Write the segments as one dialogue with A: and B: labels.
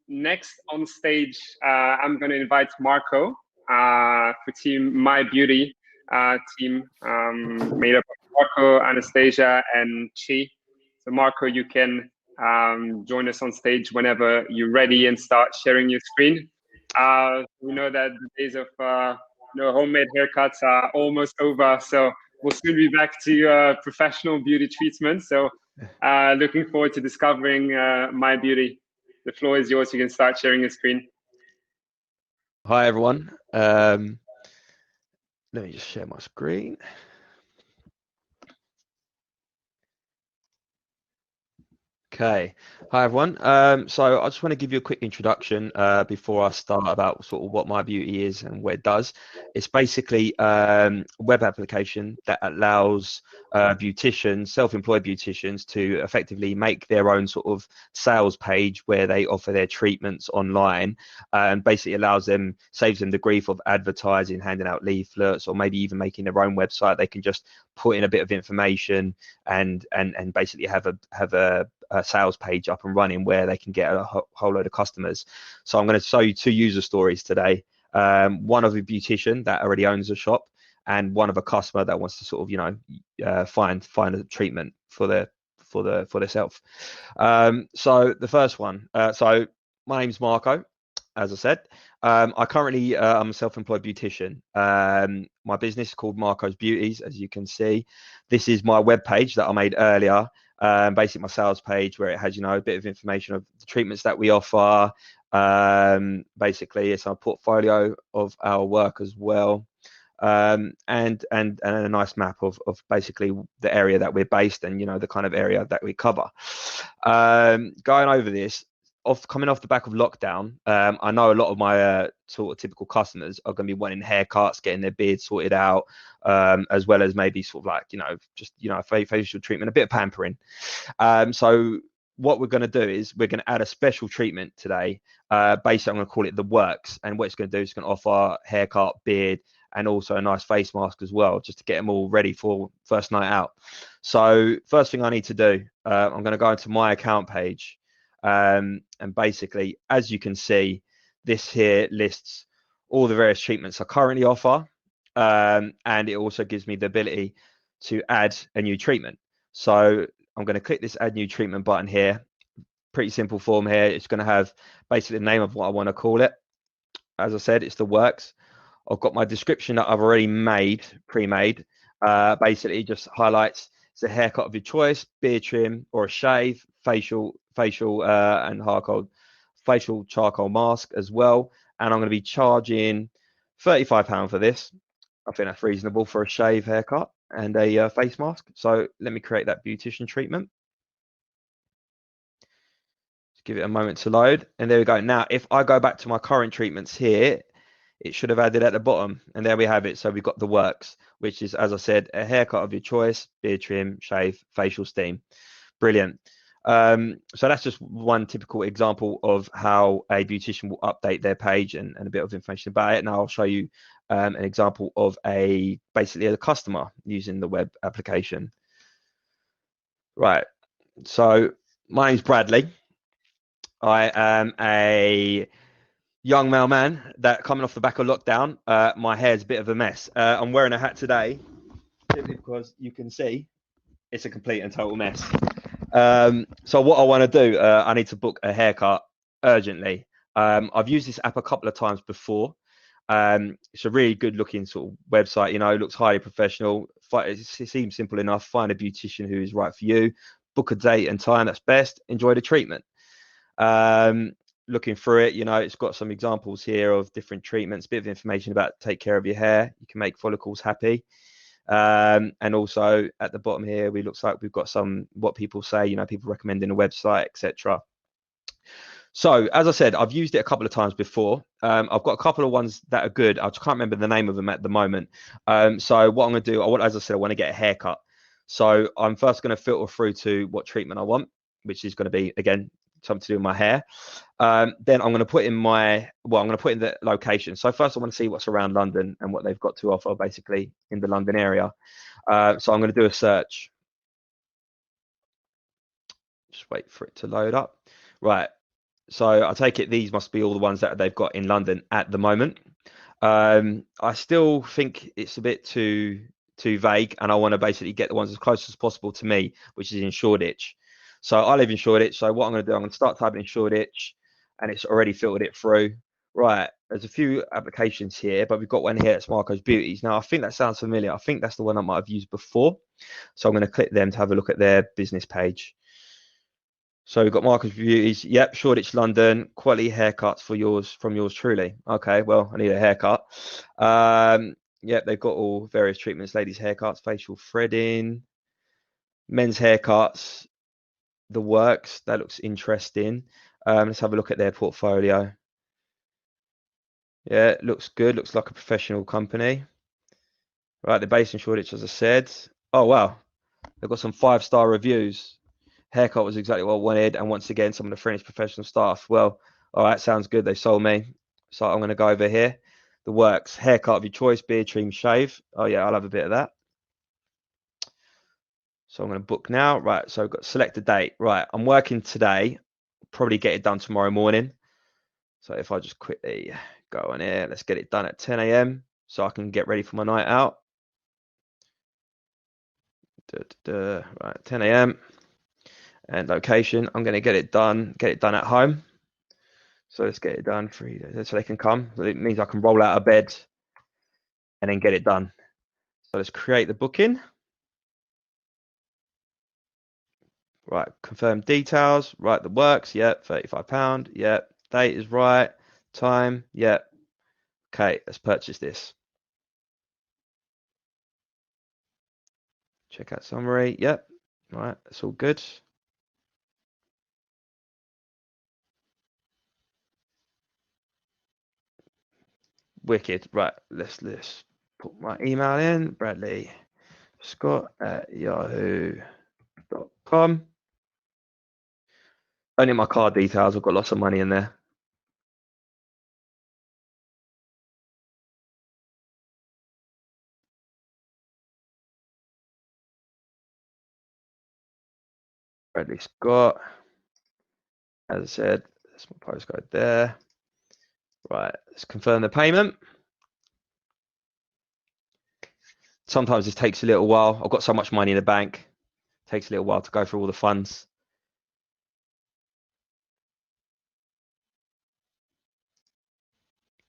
A: Next on stage, I'm going to invite Marco for team MyBeauty team, made up of Marco, Anastasia, and Chi. So Marco, you can join us on stage whenever you're ready and start sharing your screen. We know that the days of homemade haircuts are almost over, so we'll soon be back to professional beauty treatment. So looking forward to discovering MyBeauty. The floor is yours. You can start sharing your screen.
B: Hi, everyone. Let me just share my screen. Okay. Hi, everyone. So I just want to give you a quick introduction before I start about sort of what MyBeauty is and what it does. It's basically a web application that allows beauticians, self-employed beauticians, to effectively make their own sort of sales page where they offer their treatments online, and basically saves them the grief of advertising, handing out leaflets, or maybe even making their own website. They can just put in a bit of information and basically have a sales page up and running where they can get a whole load of customers. So I'm going to show you two user stories today. One of a beautician that already owns a shop, and one of a customer that wants to sort of find a treatment for themselves. So the first one. So my name's Marco. As I said, I currently I'm a self-employed beautician. My business is called Marco's Beauties, as you can see. This is my web page that I made earlier. Basically my sales page, where it has a bit of information of the treatments that we offer. Basically it's our portfolio of our work as well, and a nice map of basically the area that we're based and the kind of area that we cover. Going over this, coming off the back of lockdown, I know a lot of my sort of typical customers are going to be wanting haircuts, getting their beard sorted out, as well as maybe sort of like just facial treatment, a bit of pampering. So what we're going to do is we're going to add a special treatment today. Basically, I'm going to call it the works, and what it's going to do is it's going to offer haircut, beard, and also a nice face mask as well, just to get them all ready for first night out. So first thing I need to do, I'm going to go into my account page. And basically, as you can see, this here lists all the various treatments I currently offer, and it also gives me the ability to add a new treatment. So I'm going to click this add new treatment button here. Pretty simple form here. It's going to have basically the name of what I want to call it. As I said, it's the works. I've got my description that I've already pre-made. Basically just highlights it's a haircut of your choice, beard trim or a shave, facial and facial charcoal mask as well. And I'm going to be charging £35 for this. I think that's reasonable for a shave, haircut, and a face mask. So let me create that beautician treatment. Just give it a moment to load, and there we go. Now, if I go back to my current treatments here, it should have added at the bottom, and there we have it. So we've got the works, which is, as I said, a haircut of your choice, beard trim, shave, facial steam. Brilliant. So that's just one typical example of how a beautician will update their page and a bit of information about it. Now I'll show you an example of basically a customer using the web application. Right. So my name's Bradley. I am a young male man that coming off the back of lockdown. My hair's a bit of a mess. I'm wearing a hat today simply because you can see it's a complete and total mess. So what I want to do, I need to book a haircut urgently. I've used this app a couple of times before. It's a really good looking sort of website, it looks highly professional. It seems simple enough. Find a beautician who is right for you, book a date and time that's best, enjoy the treatment. Looking through it, it's got some examples here of different treatments, bit of information about take care of your hair. You can make follicles happy. And also at the bottom here, looks like we've got some what people say, people recommending a website, etc. So as I said, I've used it a couple of times before. I've got a couple of ones that are good. I can't remember the name of them at the moment. So what I'm going to do, as I said, I want to get a haircut. So I'm first going to filter through to what treatment I want, which is going to be, again, something to do with my hair. Then I'm going to put in the location. So first I want to see what's around London and what they've got to offer basically in the London area. So I'm going to do a search. Just wait for it to load up. Right. So I take it these must be all the ones that they've got in London at the moment. I still think it's a bit too vague, and I want to basically get the ones as close as possible to me, which is in Shoreditch. So I live in Shoreditch. So what I'm going to do, I'm going to start typing in Shoreditch, and it's already filtered it through. Right, there's a few applications here, but we've got one here. It's Marco's Beauties. Now I think that sounds familiar. I think that's the one I might have used before. So I'm going to click them to have a look at their business page. So we've got Marco's Beauties. Yep, Shoreditch, London. Quality haircuts for from yours truly. Okay, well, I need a haircut. Yep, they've got all various treatments: ladies' haircuts, facial threading, men's haircuts, the works. That looks interesting. Let's have a look at their portfolio. Yeah, it looks good. Looks like a professional company. Right, they're based in Shoreditch, as I said. Oh, wow. They've got some 5-star reviews. Haircut was exactly what I wanted. And once again, some of the friendly professional staff. Well, all right, sounds good. They sold me. So I'm going to go over here. The works. Haircut of your choice, beard, trim, shave. Oh, yeah, I'll have a bit of that. So I'm going to book now. Right, so I've got select a date. Right, I'm working today. Probably get it done tomorrow morning. So if I just quickly go on here, let's get it done at 10 a.m. so I can get ready for my night out. Right, 10 a.m. and location. I'm going to get it done at home. So let's get it done so they can come. So it means I can roll out of bed and then get it done. So let's create the booking. Right, confirm details. Right, the works. Yep, £35. Yep, date is right. Time. Yep. Okay, let's purchase this. Checkout summary. Yep. Right, that's all good. Wicked. Right, let's put my email in. Bradley Scott at yahoo.com. Only my card details. I've got lots of money in there. Bradley Scott. As I said, that's my postcode there. Right, let's confirm the payment. Sometimes this takes a little while. I've got so much money in the bank. It takes a little while to go through all the funds.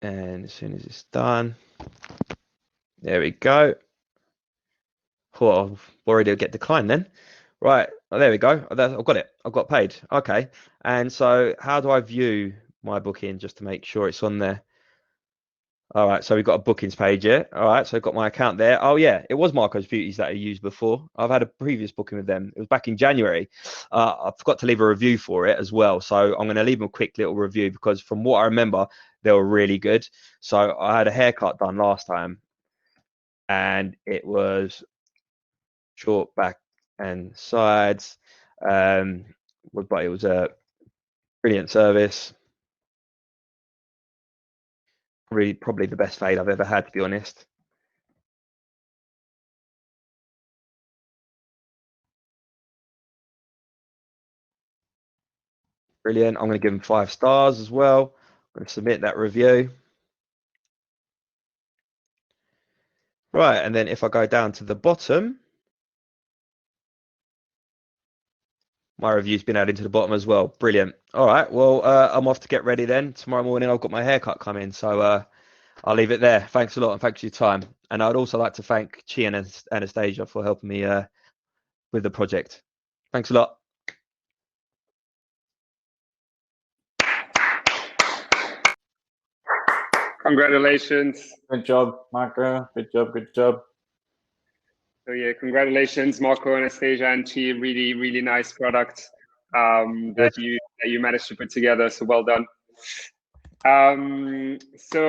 B: And as soon as it's done, there we go. Oh, I'm worried it'll get declined then. Right, oh, there we go. I've got it. I've got paid. Okay. And so how do I view my booking just to make sure it's on there? All right, so we've got a bookings page here. All right, so I've got my account there. Oh yeah, it was Marco's Beauties that I used before. I've had a previous booking with them. It was back in January. I forgot to leave a review for it as well. So I'm going to leave them a quick little review because from what I remember, they were really good. So I had a haircut done last time and it was short back and sides. But it was a brilliant service. Probably the best fade I've ever had, to be honest. Brilliant. I'm going to give them 5 stars as well. I'm going to submit that review. Right, and then if I go down to the bottom, my review's been added to the bottom as well. Brilliant. All right, well, I'm off to get ready then. Tomorrow morning, I've got my haircut coming, so I'll leave it there. Thanks a lot, and thanks for your time. And I'd also like to thank Chi and Anastasia for helping me with the project. Thanks a lot.
A: Congratulations.
C: Good job, Marco. Good job. Good job.
A: So yeah, congratulations, Marco, Anastasia, and Chi. Really, really nice product that you managed to put together. So well done. So